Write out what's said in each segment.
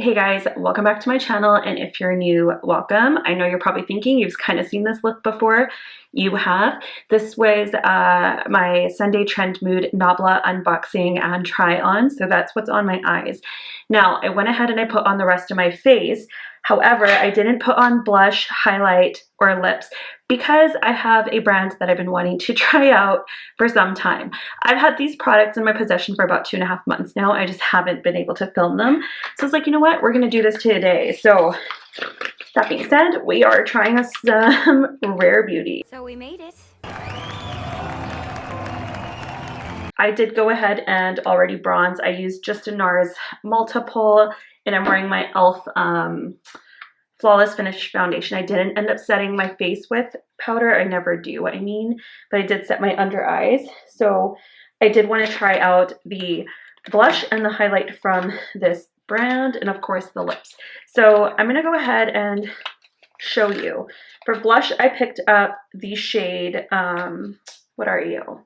Hey guys, welcome back to my channel, and if you're new, welcome. I know you're probably thinking you've kind of seen this look before. You have. This was my Sunday Trend Mood Nabla unboxing and try on, so that's what's on my eyes. Now, I went ahead and I put on the rest of my face. However, I didn't put on blush, highlight, or lips because I have a brand that I've been wanting to try out for some time. I've had these products in my possession for about 2.5 months now. I just haven't been able to film them. So I was like, you know what? We're going to do this today. So that being said, we are trying some Rare Beauty. So we made it. I did go ahead and already bronze. I used just a NARS multiple, and I'm wearing my e.l.f. Flawless Finish foundation. I didn't end up setting my face with powder. I never do, I mean, but I did set my under eyes. So I did want to try out the blush and the highlight from this brand, and of course the lips. So I'm going to go ahead and show you. For blush, I picked up the shade, what are you?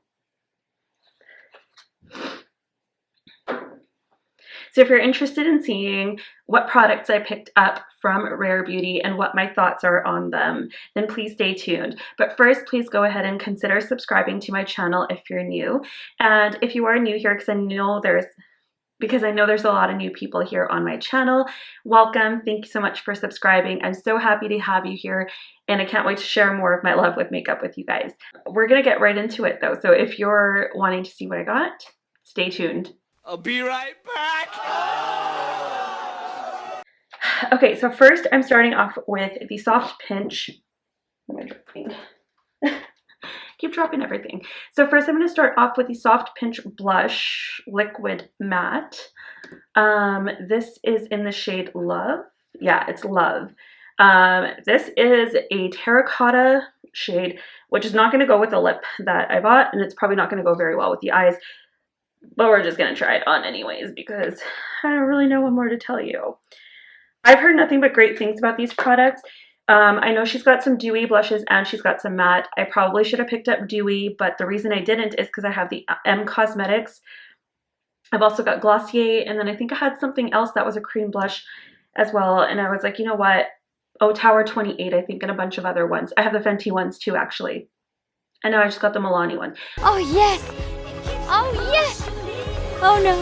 So if you're interested in seeing what products I picked up from Rare Beauty and what my thoughts are on them, then please stay tuned. But first, please go ahead and consider subscribing to my channel if you're new. And if you are new here, because I know there's a lot of new people here on my channel, welcome. Thank you so much for subscribing. I'm so happy to have you here, and I can't wait to share more of my love with makeup with you guys. We're gonna get right into it though. So if you're wanting to see what I got, stay tuned. I'll be right back. Okay, so first I'm starting off with the Soft Pinch. Keep dropping everything. So first I'm going to start off with the Soft Pinch Blush Liquid Matte. This is in the shade Love. Yeah, it's Love. This is a terracotta shade, which is not going to go with the lip that I bought, and it's probably not going to go very well with the eyes. But we're just going to try it on anyways because I don't really know what more to tell you. I've heard nothing but great things about these products. I know she's got some dewy blushes and she's got some matte. I probably should have picked up dewy, but the reason I didn't is because I have the M Cosmetics. I've also got Glossier, and then I think I had something else that was a cream blush as well. And I was like, you know what? Oh, Tower 28, I think, and a bunch of other ones. I have the Fenty ones too, actually. And now I just got the Milani one. Oh yes! Oh yes! Oh no!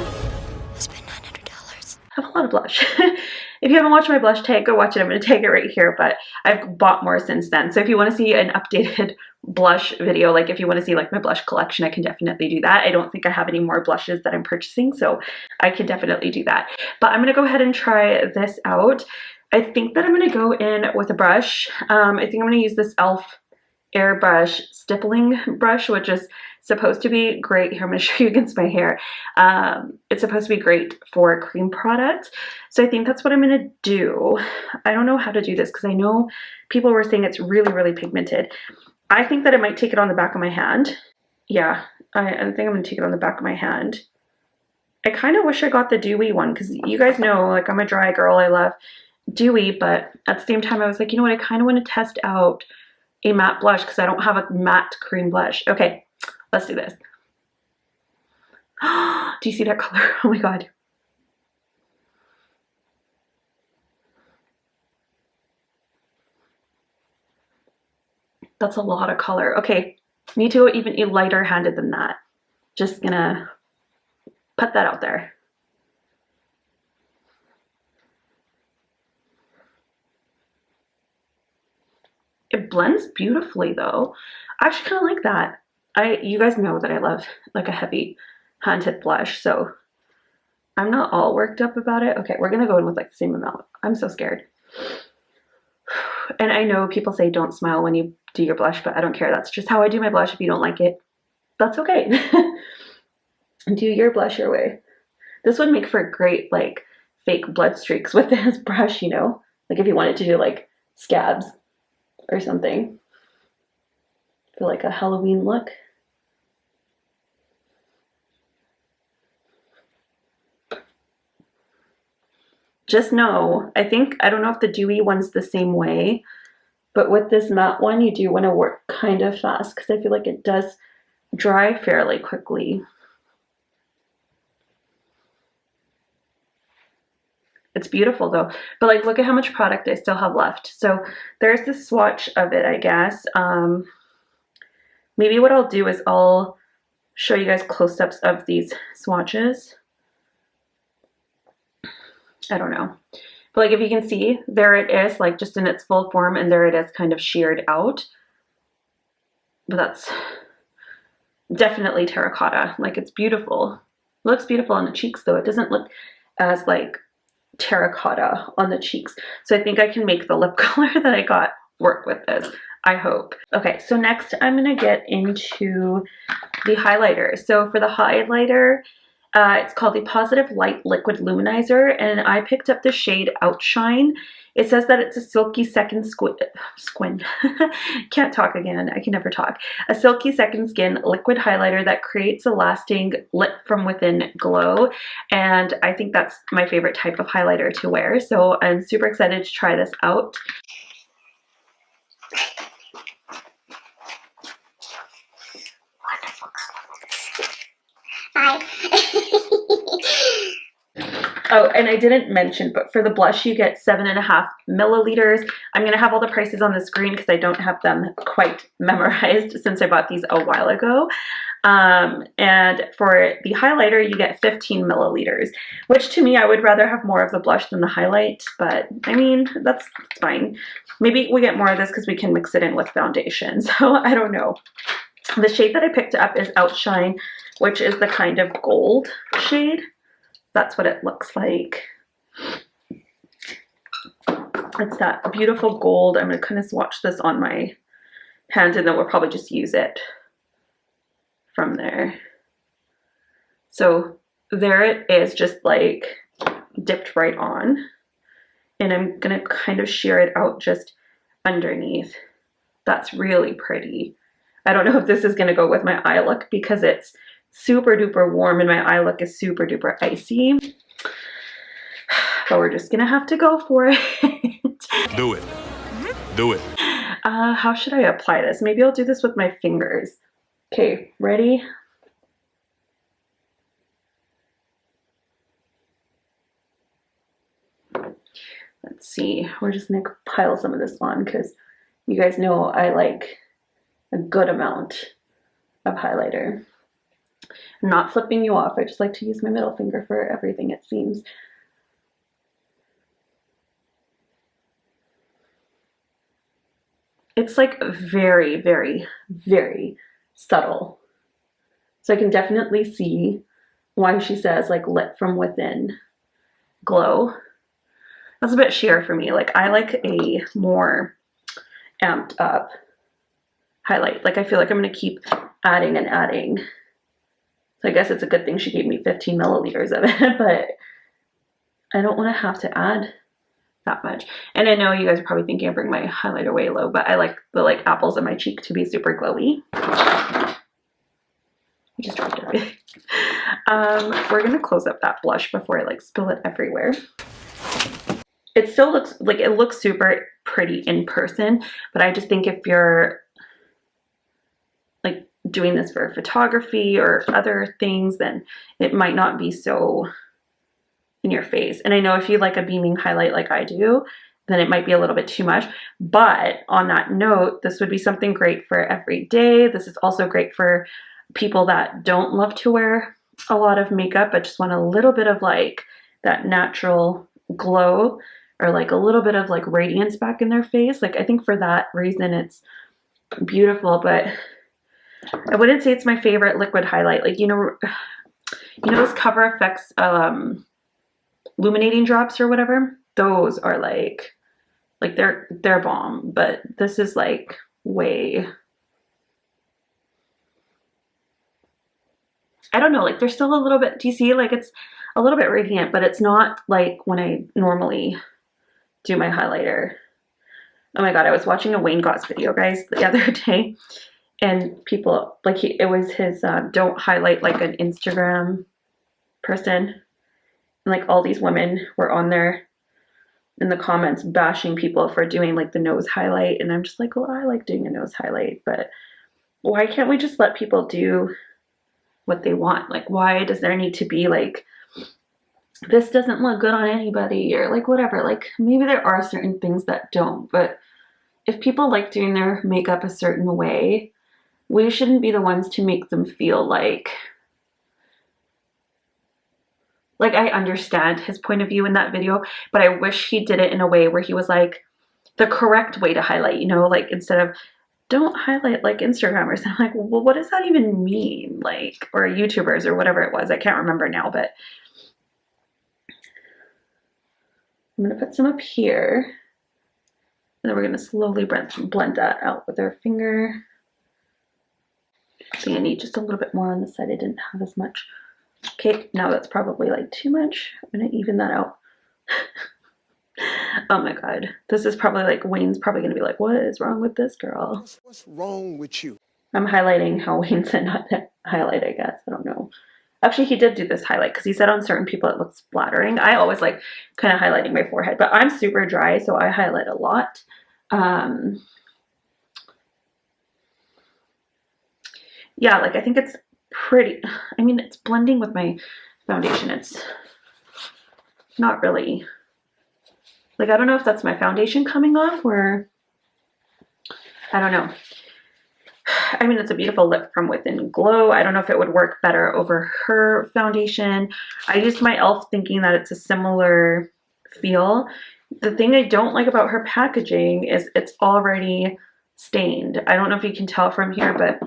I spent $900. I have a lot of blush. If you haven't watched my blush tag, go watch it. I'm going to tag it right here, but I've bought more since then. So if you want to see an updated blush video, like if you want to see like my blush collection, I can definitely do that. I don't think I have any more blushes that I'm purchasing, so I can definitely do that. But I'm going to go ahead and try this out. I think that I'm going to go in with a brush. I think I'm going to use this e.l.f. airbrush stippling brush, which is supposed to be great. Here, I'm going to show you against my hair. It's supposed to be great for cream products. So I think that's what I'm going to do. I don't know how to do this because I know people were saying it's really, really pigmented. I think that I might take it on the back of my hand. Yeah, I think I'm going to take it on the back of my hand. I kind of wish I got the dewy one because you guys know, like, I'm a dry girl. I love dewy, but at the same time, I was like, you know what? I kind of want to test out a matte blush because I don't have a matte cream blush. Okay, let's do this. Do you see that color? Oh my god. That's a lot of color. Okay, need to go even lighter handed than that. Just gonna put that out there. It blends beautifully though. I actually kind of like that. You guys know that I love like a heavy handed blush, so I'm not all worked up about it. Okay, we're gonna go in with like the same amount. I'm so scared. And I know people say don't smile when you do your blush, but I don't care. That's just how I do my blush. If you don't like it, that's okay. Do your blush your way. This would make for great like fake blood streaks with this brush, you know? Like if you wanted to do like scabs or something for like a Halloween look. Just know, I don't know if the dewy one's the same way, but with this matte one, you do want to work kind of fast because I feel like it does dry fairly quickly. It's beautiful though. But like, look at how much product I still have left. So there's the swatch of it, I guess. Maybe what I'll do is I'll show you guys close-ups of these swatches. I don't know. But like, if you can see, there it is, like just in its full form, and there it is kind of sheared out. But that's definitely terracotta. Like, it's beautiful. It looks beautiful on the cheeks though. It doesn't look as like terracotta on the cheeks. So I think I can make the lip color that I got work with this, I hope. Okay, so next I'm gonna get into the highlighter. So for the highlighter, it's called the Positive Light Liquid Luminizer, and I picked up the shade Outshine. It says that it's a silky second skin. Can't talk again. I can never talk. A silky second skin liquid highlighter that creates a lasting lit from within glow. And I think that's my favorite type of highlighter to wear. So I'm super excited to try this out. Hi. Oh, and I didn't mention, but for the blush, you get 7.5 milliliters. I'm going to have all the prices on the screen because I don't have them quite memorized since I bought these a while ago. And for the highlighter, you get 15 milliliters, which to me, I would rather have more of the blush than the highlight, but I mean, that's fine. Maybe we get more of this because we can mix it in with foundation. So I don't know. The shade that I picked up is Outshine, which is the kind of gold shade. That's what it looks like. It's that beautiful gold. I'm going to kind of swatch this on my hand, and then we'll probably just use it from there. So there it is, just like dipped right on. And I'm going to kind of shear it out just underneath. That's really pretty. I don't know if this is going to go with my eye look because it's super duper warm and my eye look is super duper icy. But we're just going to have to go for it. Do it. Do it. How should I apply this? Maybe I'll do this with my fingers. Okay, ready? Let's see. We're just going to pile some of this on because you guys know I like a good amount of highlighter. I'm not flipping you off. I just like to use my middle finger for everything, it seems. It's like very, very, very subtle. So I can definitely see why she says like lit from within glow. That's a bit sheer for me. Like, I like a more amped up highlight. Like, I feel like I'm going to keep adding and adding. So I guess it's a good thing she gave me 15 milliliters of it, but I don't want to have to add that much. And I know you guys are probably thinking I bring my highlighter way low, but I like the like apples on my cheek to be super glowy. I just dropped everything. We're going to close up that blush before I like spill it everywhere. It still looks like it looks super pretty in person, but I just think if you're like doing this for photography or other things, then it might not be so in your face. And I know if you like a beaming highlight like I do, then it might be a little bit too much. But on that note, this would be something great for every day. This is also great for people that don't love to wear a lot of makeup, but just want a little bit of like that natural glow, or like a little bit of like radiance back in their face. Like, I think for that reason it's beautiful, but I wouldn't say it's my favorite liquid highlight. Like, you know those Cover FX illuminating drops or whatever? Those are like they're bomb, but this is like way, I don't know, like there's still a little bit, do you see, like it's a little bit radiant, but it's not like when I normally do my highlighter. Oh my god, I was watching a Wayne Goss video, guys, the other day, and people, like, it was his don't highlight like an Instagram person, and like all these women were on there in the comments bashing people for doing like the nose highlight, and I'm just like, well, I like doing a nose highlight, but why can't we just let people do what they want? Like, why does there need to be like this doesn't look good on anybody, or like whatever. Like maybe there are certain things that don't, but if people like doing their makeup a certain way, we shouldn't be the ones to make them feel like I understand his point of view in that video, but I wish he did it in a way where he was like the correct way to highlight, you know, like instead of don't highlight like Instagrammers. I'm like, well, what does that even mean? Like, or YouTubers or whatever it was. I can't remember now, but I'm going to put some up here. And then we're going to slowly blend that out with our finger. I think I need just a little bit more on this side. I didn't have as much. Okay, now that's probably like too much. I'm going to even that out. Oh my god. This is probably like, Wayne's probably going to be like, what is wrong with this girl? What's wrong with you? I'm highlighting how Wayne said not to highlight, I guess. I don't know. Actually, he did do this highlight because he said on certain people it looks flattering. I always like kind of highlighting my forehead, but I'm super dry, so I highlight a lot. Yeah, like I think it's pretty. I mean, it's blending with my foundation. It's not really, like, I don't know if that's my foundation coming off or, I don't know. I mean, it's a beautiful lip from within glow. I don't know if it would work better over her foundation. I used my e.l.f. thinking that it's a similar feel. The thing I don't like about her packaging is it's already stained. I don't know if you can tell from here, but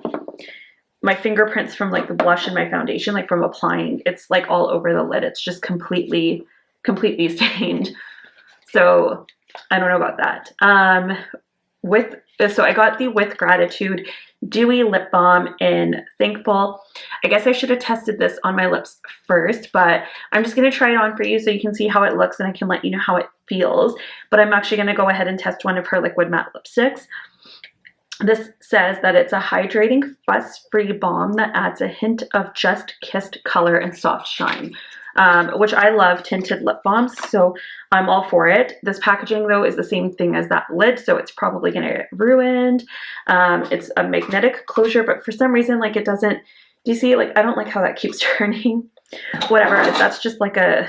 my fingerprints from like the blush and my foundation, like from applying, it's like all over the lid. It's just completely stained. So I don't know about that. So I got the With Gratitude Dewy Lip Balm in Thankful. I guess I should have tested this on my lips first, but I'm just going to try it on for you so you can see how it looks and I can let you know how it feels. But I'm actually going to go ahead and test one of her liquid matte lipsticks. This says that it's a hydrating, fuss-free balm that adds a hint of just kissed color and soft shine, which I love tinted lip balms, so I'm all for it. This packaging, though, is the same thing as that lid, so it's probably going to get ruined. It's a magnetic closure, but for some reason, like, it doesn't, do you see, like, I don't like how that keeps turning. Whatever, that's just like a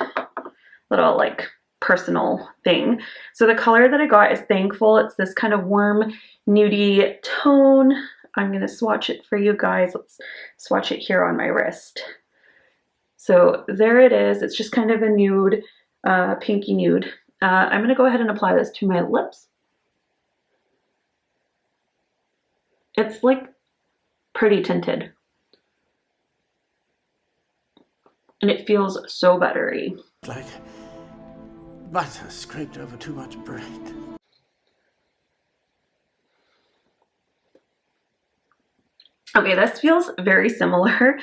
little, like, personal thing. So the color that I got is Thankful. It's this kind of warm, nudie tone. I'm going to swatch it for you guys. Let's swatch it here on my wrist. So there it is. It's just kind of a nude, pinky nude. I'm going to go ahead and apply this to my lips. It's like pretty tinted. And it feels so buttery. Like butter scraped over too much bread. Okay, this feels very similar.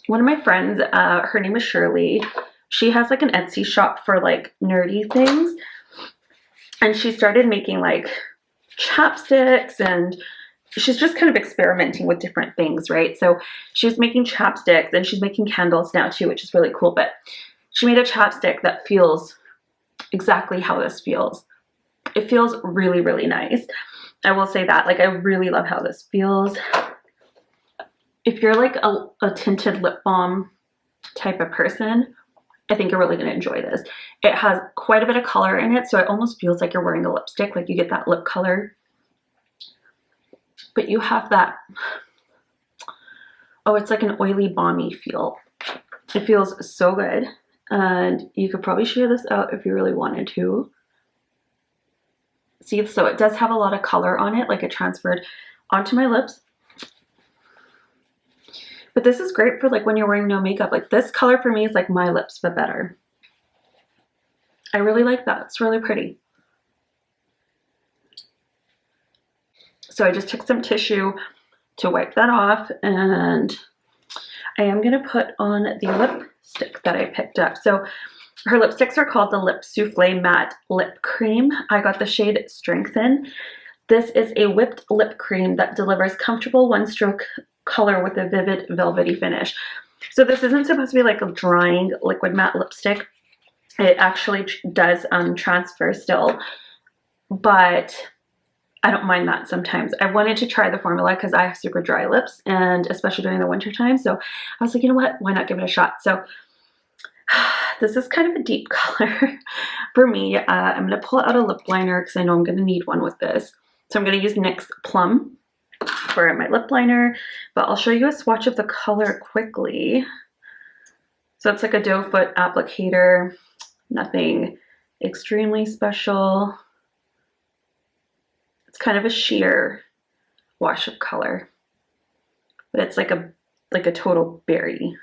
One of my friends, her name is Shirley. She has like an Etsy shop for like nerdy things. And she started making like chapsticks, and she's just kind of experimenting with different things, right? So she was making chapsticks and she's making candles now too, which is really cool. But she made a chapstick that feels exactly how this feels. It feels really, really nice. I will say that. Like, I really love how this feels. If you're like a tinted lip balm type of person, I think you're really going to enjoy this. It has quite a bit of color in it, so it almost feels like you're wearing a lipstick, like you get that lip color. But you have that, oh, it's like an oily, balmy feel. It feels so good. And you could probably share this out if you really wanted to. See, so it does have a lot of color on it, like it transferred onto my lips. But this is great for like when you're wearing no makeup. Like this color for me is like my lips, but better. I really like that. It's really pretty. So I just took some tissue to wipe that off, and I am going to put on the lipstick that I picked up. So her lipsticks are called the Lip Souffle Matte Lip Cream. I got the shade Strengthen. This is a whipped lip cream that delivers comfortable one-stroke color with a vivid velvety finish. So this isn't supposed to be like a drying liquid matte lipstick. It actually does transfer still, but I don't mind that sometimes. I wanted to try the formula because I have super dry lips, and especially during the winter time. So I was like, you know what? Why not give it a shot? So This is kind of a deep color for me. I'm going to pull out a lip liner because I know I'm going to need one with this. So I'm going to use NYX Plum for my lip liner, but I'll show you a swatch of the color quickly. So it's like a doe foot applicator, nothing extremely special. It's kind of a sheer wash of color, but it's like a total berry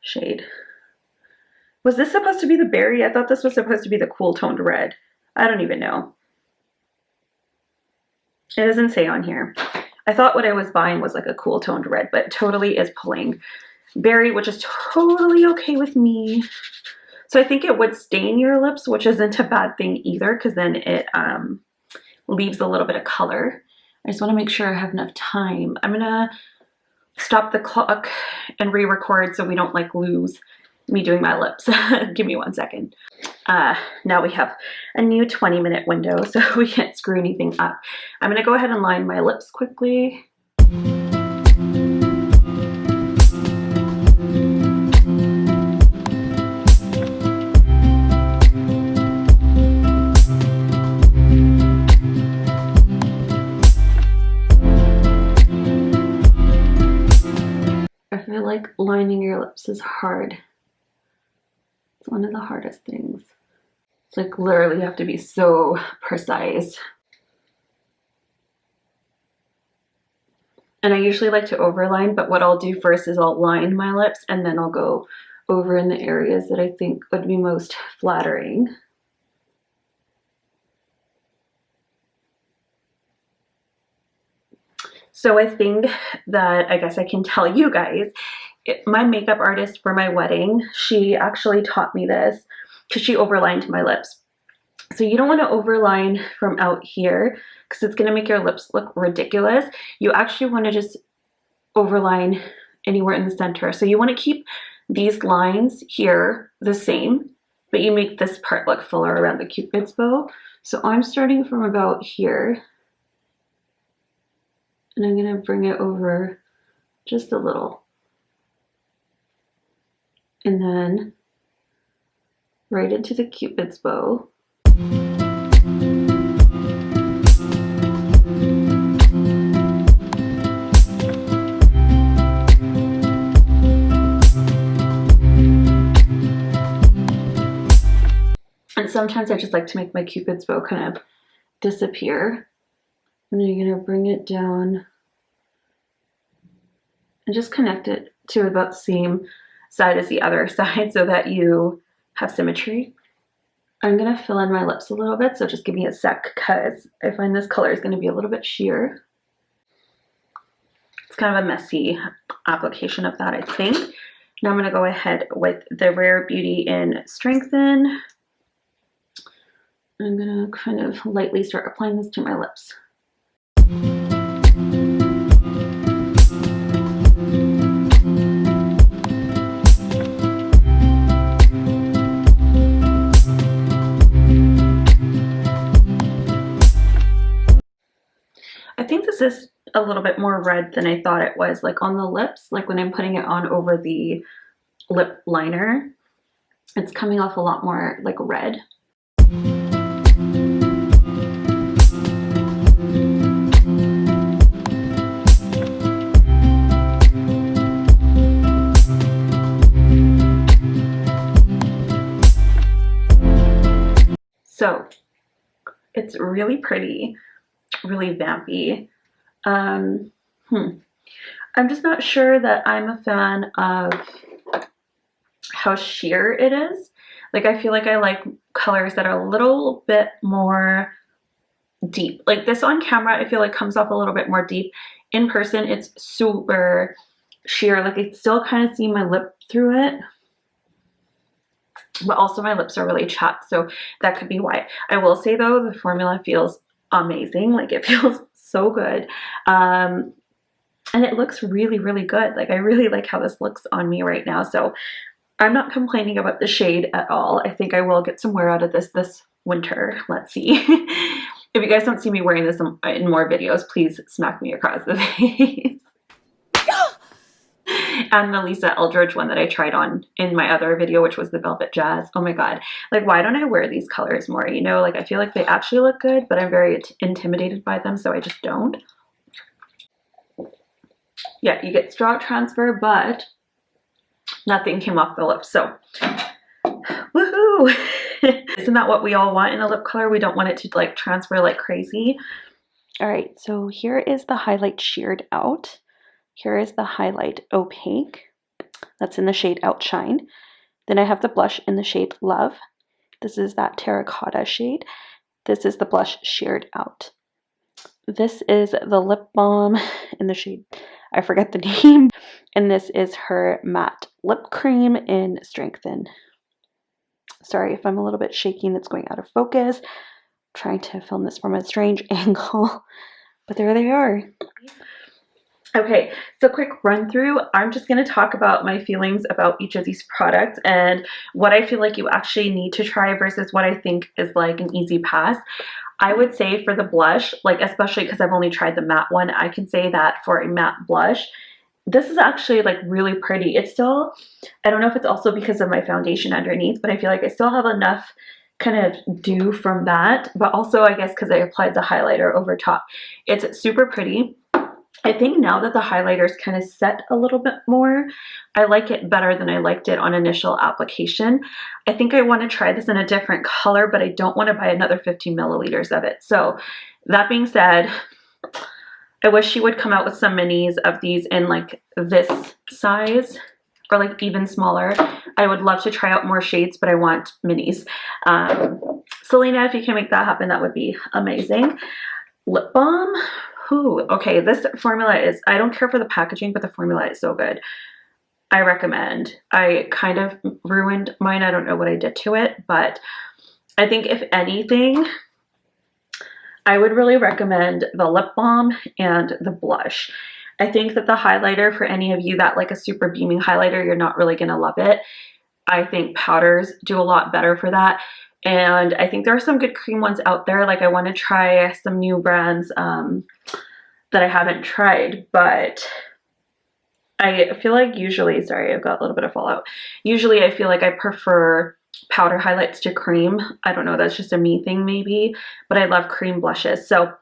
shade. Was this supposed to be the berry? I thought this was supposed to be the cool toned red. I don't even know. It doesn't say on here. I thought what I was buying was like a cool toned red, but totally is pulling berry, which is totally okay with me. So I think it would stain your lips, which isn't a bad thing either, because then it leaves a little bit of color. I just want to make sure I have enough time. I'm gonna stop the clock and re-record so we don't like lose me doing my lips. Give me 1 second. Now we have a new 20-minute window, so we can't screw anything up. I'm gonna go ahead and line my lips quickly. I feel like lining your lips is hard. It's one of the hardest things. It's like literally you have to be so precise. And I usually like to overline, but what I'll do first is I'll line my lips and then I'll go over in the areas that I think would be most flattering. So I think that I guess I can tell you guys, my makeup artist for my wedding, she actually taught me this because she overlined my lips. So you don't want to overline from out here because it's going to make your lips look ridiculous. You actually want to just overline anywhere in the center. So you want to keep these lines here the same, but you make this part look fuller around the Cupid's bow. So I'm starting from about here. And I'm going to bring it over just a little. And then right into the Cupid's bow. And sometimes I just like to make my Cupid's bow kind of disappear. And then you're going to bring it down and just connect it to about the same side as the other side so that you have symmetry. I'm going to fill in my lips a little bit, so just give me a sec because I find this color is going to be a little bit sheer. It's kind of a messy application of that, I think. Now I'm going to go ahead with the Rare Beauty in Strengthen. I'm going to kind of lightly start applying this to my lips. I think this is a little bit more red than I thought it was, like on the lips, like when I'm putting it on over the lip liner, it's coming off a lot more like red. So it's really pretty, really vampy. I'm just not sure that I'm a fan of how sheer it is. Like I feel like I like colors that are a little bit more deep. Like this on camera I feel like comes off a little bit more deep. In person it's super sheer. Like I still kind of see my lip through it. But also my lips are really chapped, so that could be why. I will say though, the formula feels amazing. Like it feels so good. And it looks really, really good. Like I really like how this looks on me right now. So I'm not complaining about the shade at all. I think I will get some wear out of this winter. Let's see. If you guys don't see me wearing this in more videos, please smack me across the face. And the Lisa Eldridge one that I tried on in my other video, which was the Velvet Jazz. Oh my god, like why don't I wear these colors more, you know? Like I feel like they actually look good, but I'm very intimidated by them, so I just don't. Yeah, you get straw transfer, but nothing came off the lips, so woohoo. Isn't that what we all want in a lip color? We don't want it to like transfer like crazy. All right, so here is the highlight sheared out. Here is the highlight opaque. That's in the shade Outshine. Then I have the blush in the shade Love. This is that terracotta shade. This is the blush sheared out. This is the lip balm in the shade, I forget the name. And this is her matte lip cream in Strengthen. Sorry if I'm a little bit shaky and it's going out of focus. I'm trying to film this from a strange angle, but there they are. Okay, so quick run through. I'm just going to talk about my feelings about each of these products and what I feel like you actually need to try versus what I think is like an easy pass. I would say for the blush, like especially because I've only tried the matte one, I can say that for a matte blush, this is actually like really pretty. It's still, I don't know if it's also because of my foundation underneath, but I feel like I still have enough kind of dew from that, but also I guess because I applied the highlighter over top. It's super pretty. I think now that the highlighter's kind of set a little bit more, I like it better than I liked it on initial application. I think I want to try this in a different color, but I don't want to buy another 15 milliliters of it. So that being said, I wish she would come out with some minis of these in like this size or like even smaller. I would love to try out more shades, but I want minis. Selena, if you can make that happen, that would be amazing. Lip balm. Ooh, okay, this formula is, I don't care for the packaging, but the formula is so good. I recommend. I kind of ruined mine. I don't know what I did to it, but I think if anything, I would really recommend the lip balm and the blush. I think that the highlighter, for any of you that like a super beaming highlighter, you're not really gonna love it. I think powders do a lot better for that. And I think there are some good cream ones out there. Like I want to try some new brands that I haven't tried, but I feel like usually, sorry, I've got a little bit of fallout. Usually I feel like I prefer powder highlights to cream. I don't know, that's just a me thing maybe, but I love cream blushes. So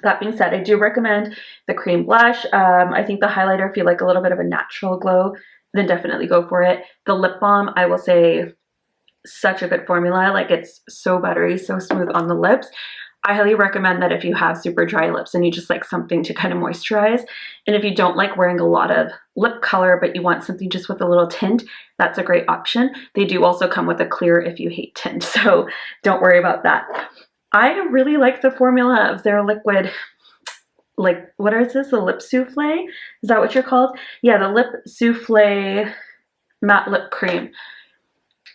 that being said, I do recommend the cream blush. I think the highlighter, if you like a little bit of a natural glow, then definitely go for it. The lip balm, I will say, such a good formula. Like it's so buttery, so smooth on the lips. I highly recommend that if you have super dry lips and you just like something to kind of moisturize. And if you don't like wearing a lot of lip color, but you want something just with a little tint, that's a great option. They do also come with a clear if you hate tint, so don't worry about that. I really like the formula of their liquid, like, what is this? The lip souffle? Is that what you're called? Yeah, the lip souffle matte lip cream.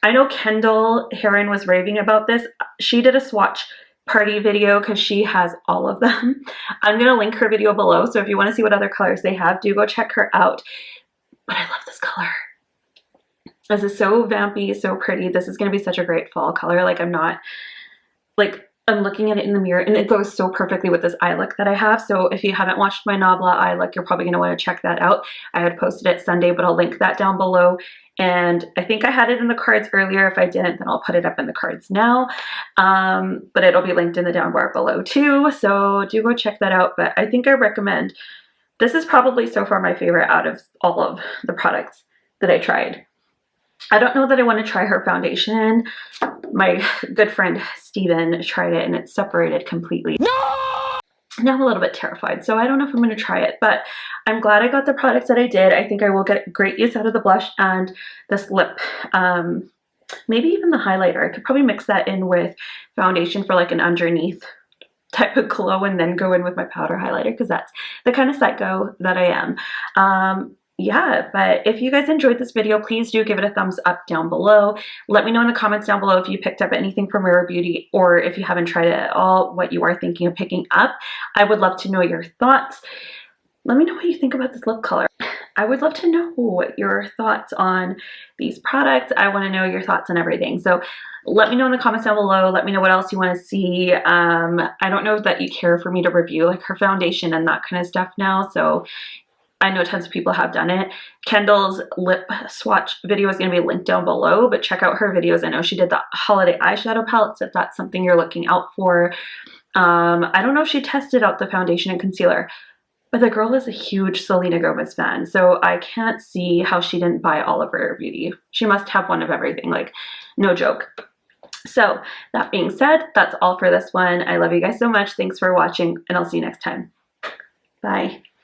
I know Kendall Heron was raving about this. She did a swatch party video because she has all of them. I'm going to link her video below, so if you want to see what other colors they have, do go check her out. But I love this color. This is so vampy, so pretty. This is going to be such a great fall color. Like I'm not, like I'm looking at it in the mirror and it goes so perfectly with this eye look that I have. So if you haven't watched my Nabla eye look, you're probably going to want to check that out. I had posted it Sunday, but I'll link that down below. And I think I had it in the cards earlier. If I didn't, then I'll put it up in the cards now. But it'll be linked in the down bar below too. So do go check that out. But I think I recommend, this is probably so far my favorite out of all of the products that I tried. I don't know that I want to try her foundation. My good friend Steven tried it and it separated completely. No! Now I'm a little bit terrified, so I don't know if I'm going to try it, but I'm glad I got the products that I did. I think I will get great use out of the blush and this lip. Maybe even the highlighter. I could probably mix that in with foundation for like an underneath type of glow and then go in with my powder highlighter because that's the kind of psycho that I am. Yeah, but if you guys enjoyed this video, please do give it a thumbs up down below. Let me know in the comments down below if you picked up anything from Rare Beauty or if you haven't tried it at all, what you are thinking of picking up. I would love to know your thoughts. Let me know what you think about this lip color. I would love to know your thoughts on these products. I want to know your thoughts on everything. So let me know in the comments down below. Let me know what else you want to see. I don't know that you care for me to review like her foundation and that kind of stuff now. So I know tons of people have done it. Kendall's lip swatch video is going to be linked down below, but check out her videos. I know she did the holiday eyeshadow palettes if that's something you're looking out for. I don't know if she tested out the foundation and concealer, but the girl is a huge Selena Gomez fan, so I can't see how she didn't buy all of her beauty. She must have one of everything, like, no joke. So that being said, that's all for this one. I love you guys so much. Thanks for watching, and I'll see you next time. Bye.